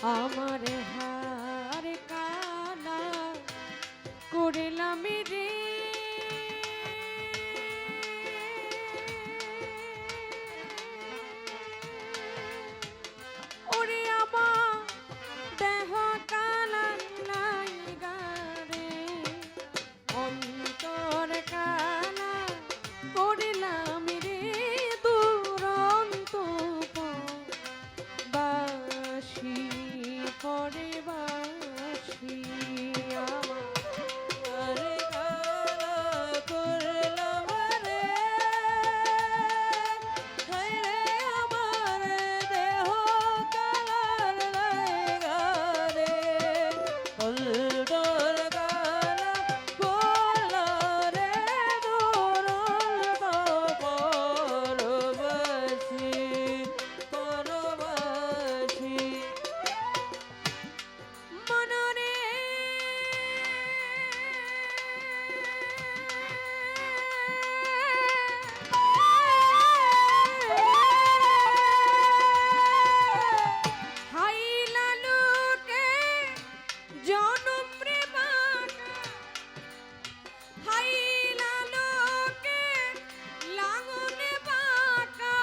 আমার হার কানা করিলাম রে ওরে আমার দেহ কালা লাইগা রে অন্তর কালা করিলাম রে দুরন্ত বাসি পরে বাসি আমার কালা করলাম রে হায় রে আমার দেহ কালার লাইগা রে অন্তর কালা করলা রে দুরন্ত পরবাসি পরবাসি মনরে হাইলা লোকে জনম রে বাঁকা হাইলা লোকে লাঙনে বাঁকা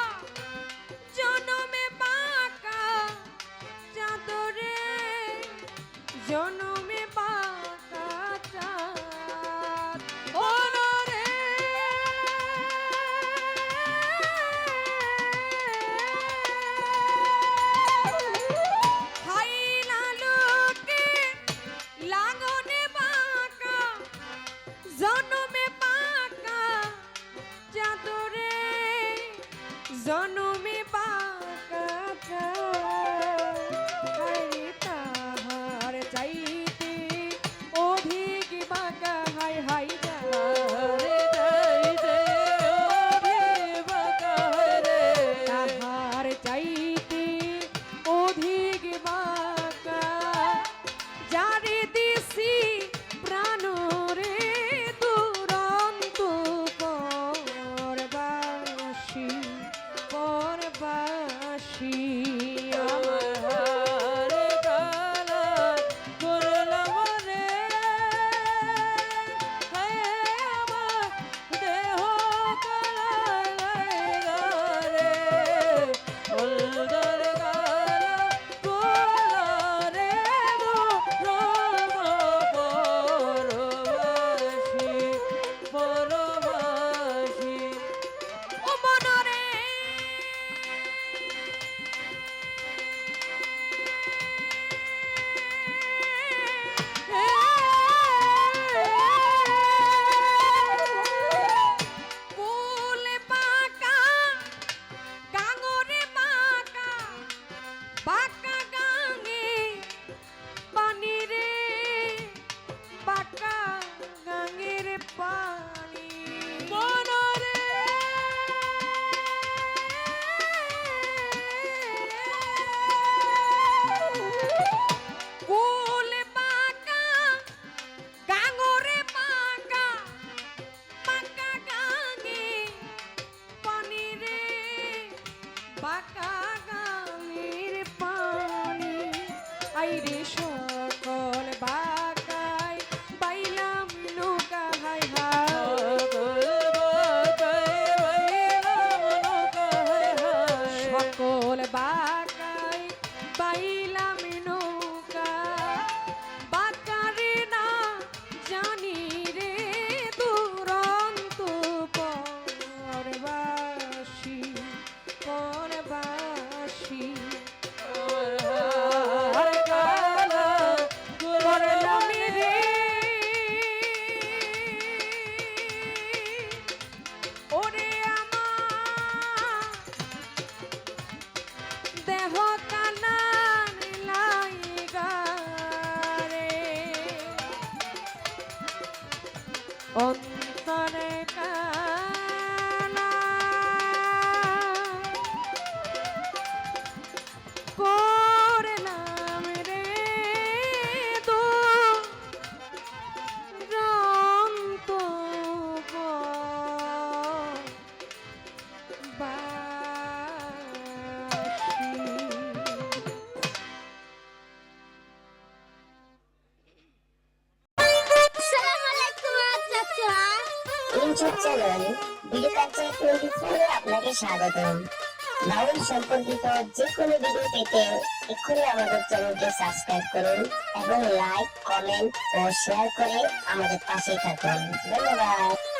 জনমে বাঁকা চাদরে জনমে বাঁকা চাঁদ ওরে হাইলা লোকে লাঙনে বাঁকা জনমে বাঁকা চাদরে জনমে বাঁকা চাঁদ হায় তাহার চাইতে অধিক বাঁকা হায় হায় তাহার চাইতে অধিক বাঁকা রে তাহার চাইতে অধিক বাঁকা যারে দিছি প্রাণ রে দুরন্ত পরবাসি পরবাসি আমার হার কালা করলাম রে হায় আমার দেহ কালা লাইগা রে অন্তর কালা করলা রে দুরন্ত পরবাসি পরবাসি ও মনরে ফুলে পাকা গাঙরে বাঁকা বাঁকা গাঙে পানি রে বাঁকা গাঙের পানি মনরে ফুলে পাকা গাঙরে বাঁকা বাঁকা গাঙে পানি রে বাঁকা গাঙের পানি আইরে সকল বাঁকায় বাইলাম নৌকা হায় সকল বাঁকায় বাইলাম নৌকা বাঁকারে না জানি রে দুরন্ত পরবাসি পরবাসি হার কালা ইউটিউব চ্যানেল ভিডিও কালচার 24 এ আপনাকে স্বাগতম। বাউল সম্পর্কিত যে কোনো ভিডিও পেতে এক্ষুনি আমাদের চ্যানেলকে সাবস্ক্রাইব করুন এবং লাইক, কমেন্ট ও শেয়ার করে আমাদের পাশে থাকুন। ধন্যবাদ।